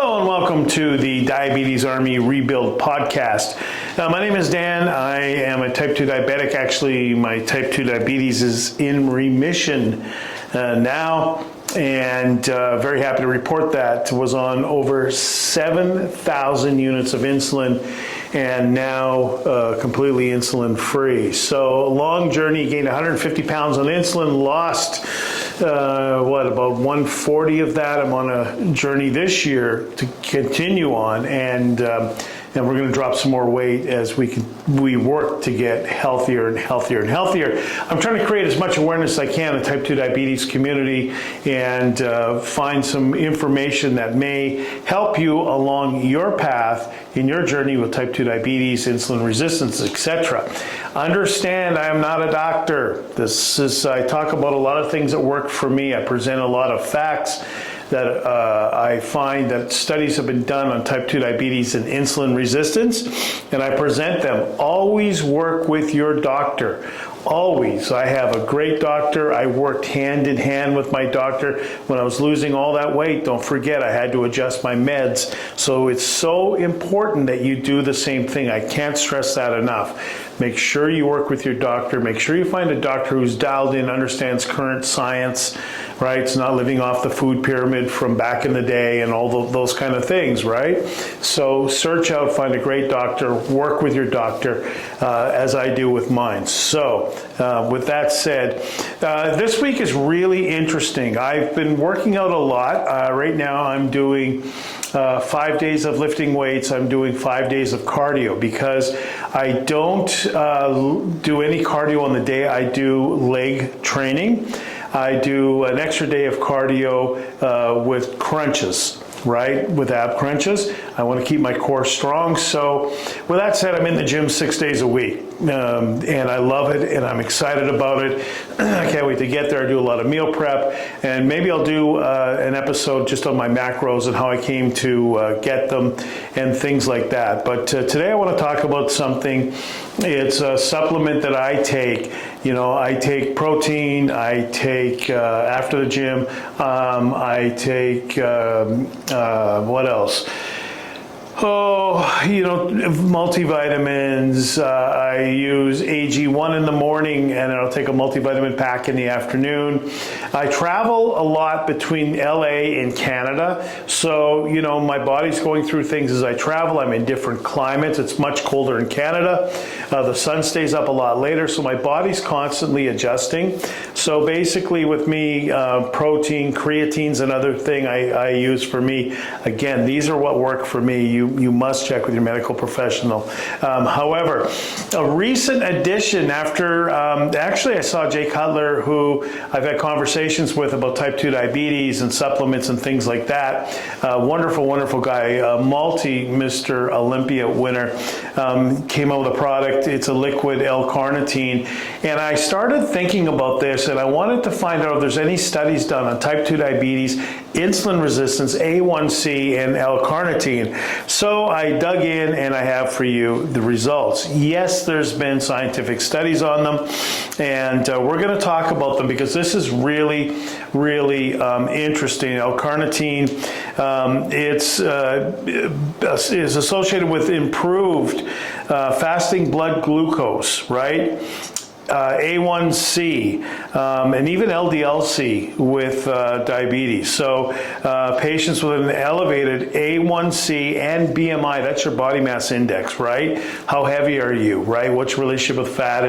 Hello and welcome to the Diabetes Army Rebuild podcast. My name is Dan. I am a type 2 diabetic. Actually, my type 2 diabetes is in remission now, and very happy to report that. Was on over 7,000 units of insulin and now completely insulin free. So a long journey, gained 150 pounds on insulin, lost about 140 of that. I'm on a journey this year to continue on, and we're going to drop some more weight as we work to get healthier and healthier and healthier. I'm trying to create as much awareness as I can in the type 2 diabetes community and find some information that may help you along your path in your journey with type 2 diabetes, insulin resistance, etc. Understand, I am not a doctor. I talk about a lot of things that work for me. I present a lot of facts that I find that studies have been done on type 2 diabetes and insulin resistance, and I present them. Always work with your doctor. Always. I have a great doctor. I worked hand in hand with my doctor when I was losing all that weight. Don't forget, I had to adjust my meds. So it's so important that you do the same thing. I can't stress that enough. Make sure you work with your doctor. Make sure you find a doctor who's dialed in, understands current science, right? It's not living off the food pyramid from back in the day and all those kind of things, right? So search out, find a great doctor, work with your doctor, as I do with mine. So with that said, this week is really interesting. I've been working out a lot. Right now I'm doing 5 days of lifting weights. I'm doing 5 days of cardio because I don't do any cardio on the day I do leg training. I do an extra day of cardio with crunches, right? With ab crunches. I want to keep my core strong. So with that said, I'm in the gym 6 days a week. And I love it, and I'm excited about it. I can't wait to get there. I do a lot of meal prep, and maybe I'll do an episode just on my macros and how I came to get them and things like that. But today I want to talk about something. It's a supplement that I take. You know, I take protein, I take after the gym, I take, what else? Multivitamins. I use AG1 in the morning, and I'll take a multivitamin pack in the afternoon. I travel a lot between LA and Canada, so my body's going through things as I travel. I'm in different climates. It's much colder in Canada. The sun stays up a lot later, so my body's constantly adjusting. So basically with me, protein, creatine's another thing I use for me. Again, these are what work for me. You must check with your medical professional. However, a recent addition after, actually I saw Jay Cutler, who I've had conversations with about type 2 diabetes and supplements and things like that. Wonderful, wonderful guy, Mr. Olympia winner, came out with a product. It's a liquid L Carnitine. And I started thinking about this, and I wanted to find out if there's any studies done on type 2 diabetes, insulin resistance, A1C, and L Carnitine. So I dug in, and I have for you the results. Yes, there's been scientific studies on them, and we're going to talk about them because this is really, really interesting. L Carnitine is associated with improved fasting blood glucose, right? A1C, and even LDL-C with diabetes. So patients with an elevated A1C and BMI, that's your body mass index, right? How heavy are you, right? What's your relationship with fat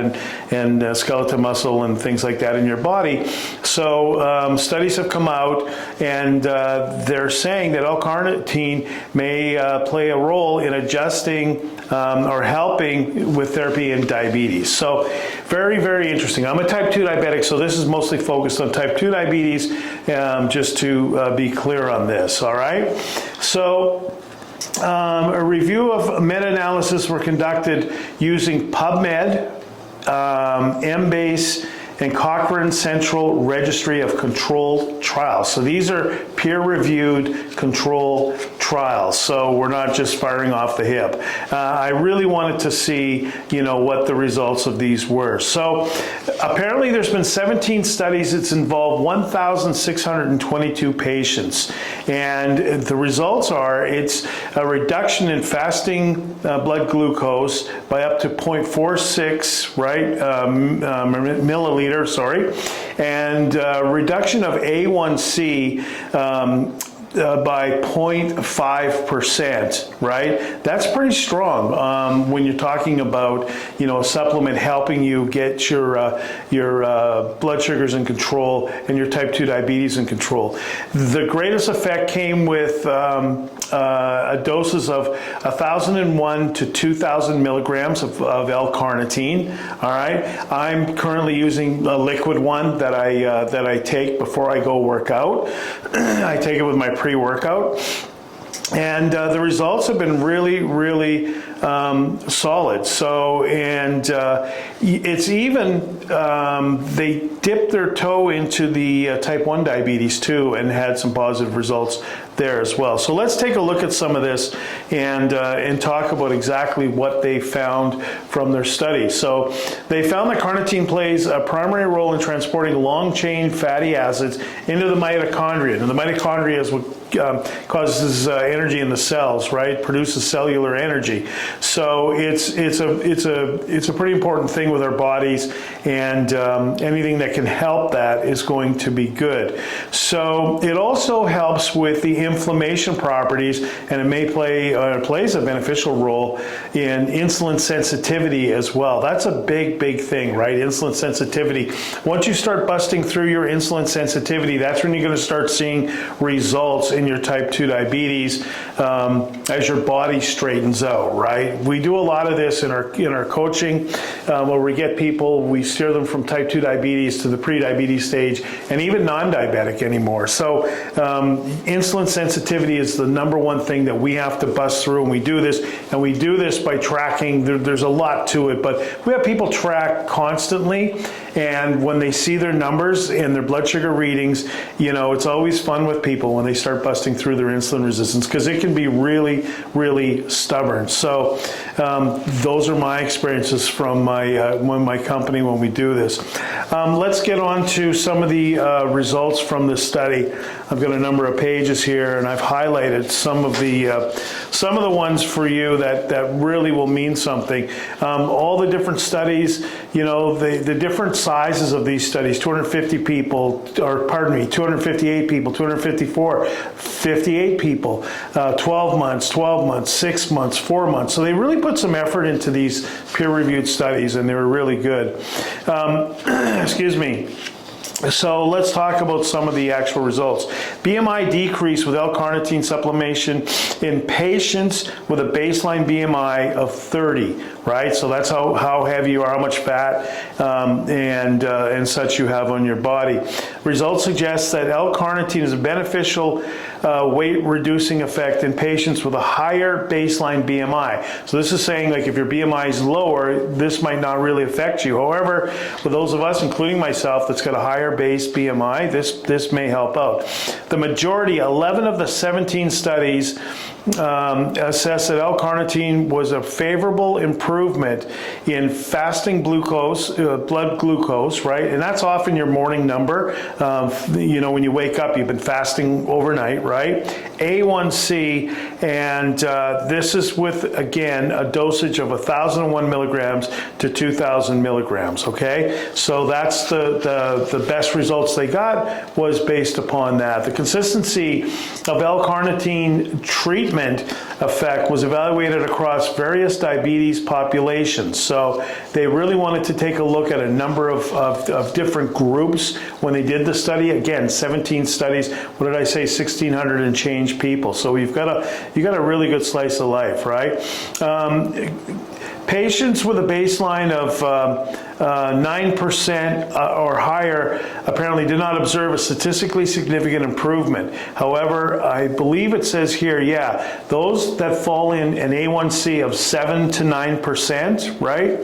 and skeletal muscle and things like that in your body? So studies have come out, and they're saying that L-carnitine may play a role in adjusting or helping with therapy in diabetes. So very, very interesting. I'm a type 2 diabetic, so this is mostly focused on type 2 diabetes, just to be clear on this, all right? So a review of meta-analysis were conducted using PubMed, Embase, and Cochrane Central Registry of Controlled Trials. So these are peer-reviewed control trials, so we're not just firing off the hip. I really wanted to see, what the results of these were. So apparently there's been 17 studies. It's involved 1,622 patients, and the results are it's a reduction in fasting blood glucose by up to 0.46 milliliter, and reduction of A1C by 0.5%, right? That's pretty strong when you're talking about, a supplement helping you get your blood sugars in control and your type 2 diabetes in control. The greatest effect came with doses of 1,001 to 2,000 milligrams of L Carnitine. All right, I'm currently using a liquid one that I take before I go work out. I take it with my pre-workout, and the results have been really, really solid. So, and it's even they dipped their toe into the type 1 diabetes too, and had some positive results there as well. So let's take a look at some of this and talk about exactly what they found from their study. So they found that carnitine plays a primary role in transporting long-chain fatty acids into the mitochondria, and the mitochondria is what causes energy in the cells, right? Produces cellular energy. So it's a pretty important thing with our bodies, and anything that can help that is going to be good. So it also helps with the inflammation properties, and it may plays a beneficial role in insulin sensitivity as well. That's a big thing, right? Insulin sensitivity. Once you start busting through your insulin sensitivity, that's when you're going to start seeing results in your type 2 diabetes as your body straightens out, right? We do a lot of this in our coaching where we get people, we steer them from type 2 diabetes to the pre-diabetes stage, and even non-diabetic anymore. So insulin sensitivity is the number one thing that we have to bust through, and we do this by tracking. There's a lot to it, but we have people track constantly, and when they see their numbers and their blood sugar readings, it's always fun with people when they start busting through their insulin resistance, because it can be really, really stubborn. So those are my experiences from my company when we do this. Let's get on to some of the results from this study. I've got a number of pages here, and I've highlighted some of the ones for you that really will mean something. All the different studies, the different sizes of these studies: 250 people, 258 people, 254, 58 people, 12 months, 6 months, 4 months. So they really put some effort into these peer-reviewed studies, and they were really good. Excuse me. So let's talk about some of the actual results. BMI decrease with L Carnitine supplementation in patients with a baseline BMI of 30, right? So that's how heavy you are, how much fat and such you have on your body. Results suggest that L Carnitine is a beneficial weight reducing effect in patients with a higher baseline BMI. So this is saying, like, if your BMI is lower, this might not really affect you. However, for those of us, including myself, that's got a higher base BMI, this may help out. The majority, 11 of the 17 studies, assessed that L Carnitine was a favorable improvement in fasting blood glucose, right? And that's often your morning number. When you wake up, you've been fasting overnight, right? A1C, and this is with, again, a dosage of 1,001 milligrams to 2,000 milligrams, okay? So that's the best results they got was based upon that. The consistency of L Carnitine treatment effect was evaluated across various diabetes populations. So they really wanted to take a look at a number of different groups when they did the study. Again, 17 studies. What did I say? 1,600 and change people. So you got a really good slice of life, right? Patients with a baseline of 9% or higher apparently did not observe a statistically significant improvement. However, I believe it says here, yeah, those that fall in an A1C of 7 to 9%, right?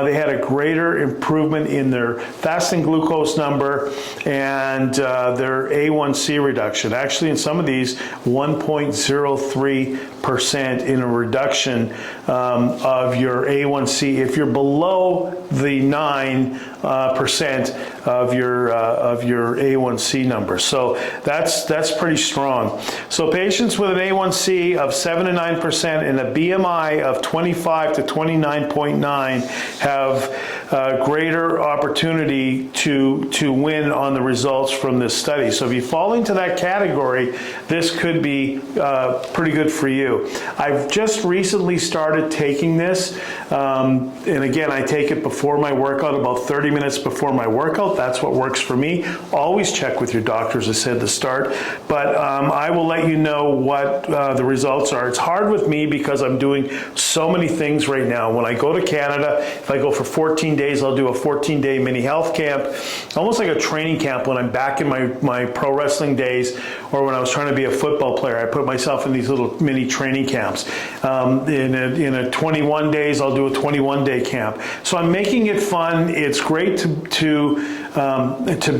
They had a greater improvement in their fasting glucose number and their A1C reduction. Actually, in some of these, 1.03% in a reduction of your A1C if you're below the 9% of your A1C number. So that's pretty strong. So patients with an A1C of 7 to 9% and a BMI of 25 to 29.9 have greater opportunity to win on the results from this study. So if you fall into that category, this could be pretty good for you. I've just recently started taking this, and again, I take it before my workout, about 30 minutes before my workout. That's what works for me. Always check with your doctor, as I said to start, but I will let you know what the results are. It's hard with me because I'm doing so many things right now. When I go to Canada, if I go for 14 days, I'll do a 14-day mini health camp, almost like a training camp when I'm back in my pro wrestling days, or when I was trying to be a football player. I put myself in these little mini training camps. In a 21 days, I'll do a 21-day camp. So I'm making it fun. It's great to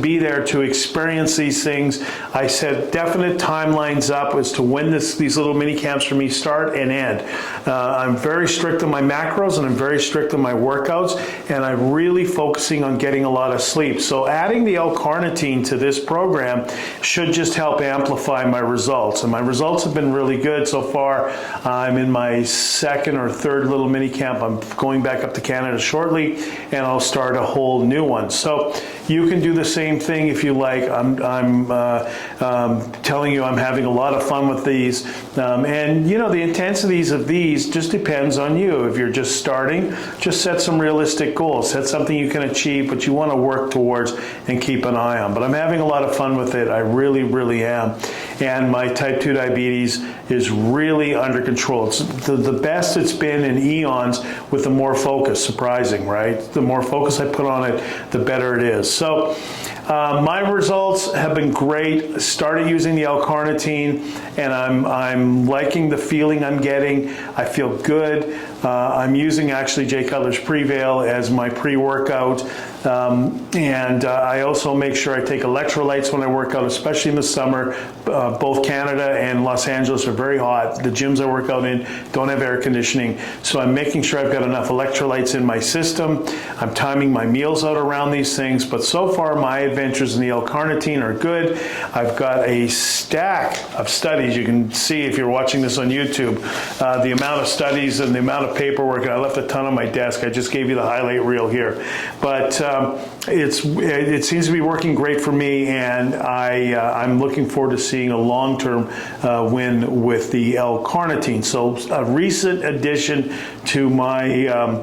be there to experience these things. I set definite timelines up as to when these little mini camps for me start and end. I'm very strict on my macros and I'm very strict on my workouts, and I'm really focusing on getting a lot of sleep. So adding the L Carnitine to this program should just help amplify my results, and my results have been really good so far. I'm in my second or third little mini camp. I'm going back up to Canada shortly, and I'll start a whole new one. So you can do the same thing if you like. I'm telling you, I'm having a lot of fun with these. And you know, the intensities of these just depends on you. If you're just starting, just set some realistic goals. Set something you can achieve, but you want to work towards and keep an eye on. But I'm having a lot of fun with it. I really, really am. And my type 2 diabetes is really under control. It's the best it's been in eons, with the more focus. Surprising, right? The more focus I put on it, the better it is. So my results have been great. Started using the L Carnitine, and I'm liking the feeling I'm getting. I feel good. I'm using actually Jay Cutler's Prevail as my pre-workout. And I also make sure I take electrolytes when I work out, especially in the summer. Both Canada and Los Angeles are very hot. The gyms I work out in don't have air conditioning. So I'm making sure I've got enough electrolytes in my system. I'm timing my meals out around these things. But so far, my adventures in the L Carnitine are good. I've got a stack of studies. You can see if you're watching this on YouTube, the amount of studies and the amount of paperwork. And I left a ton on my desk. I just gave you the highlight reel here. But it seems to be working great for me, and I'm looking forward to seeing a long-term win with the L Carnitine. So a recent addition to my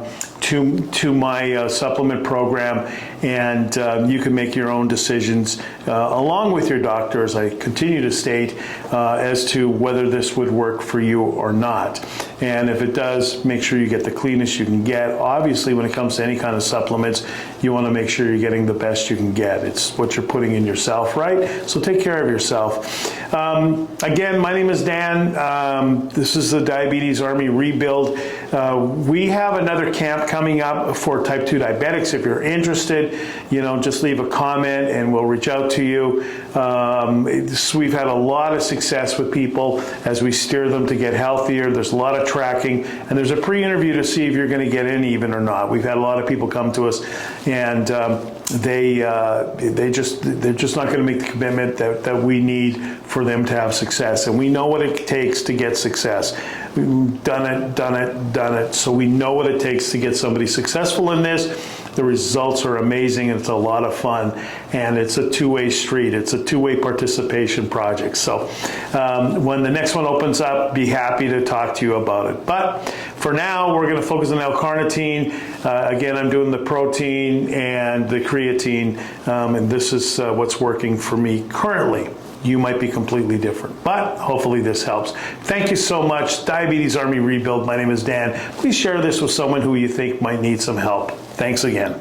supplement program, and you can make your own decisions along with your doctor, as I continue to state, as to whether this would work for you or not. And if it does, make sure you get the cleanest you can get. Obviously, when it comes to any kind of supplements, you want to make sure you're getting the best you can get. It's what you're putting in yourself, right? So take care of yourself. Again, my name is Dan. This is the Diabetes Army Rebuild. We have another camp coming up for type 2 diabetics. If you're interested, just leave a comment and we'll reach out to you. We've had a lot of success with people as we steer them to get healthier. There's a lot of tracking, and there's a pre-interview to see if you're going to get in even or not. We've had a lot of people come to us, and they're just not going to make the commitment that we need for them to have success. And we know what it takes to get success. We've done it. So we know what it takes to get somebody successful in this. The results are amazing, and it's a lot of fun, and it's a two-way street. It's a two-way participation project. So when the next one opens up, be happy to talk to you about it. But for now, we're going to focus on L Carnitine. Again, I'm doing the protein and the creatine, and this is what's working for me currently. You might be completely different, but hopefully this helps. Thank you so much. Diabetes Army Rebuild. My name is Dan. Please share this with someone who you think might need some help. Thanks again.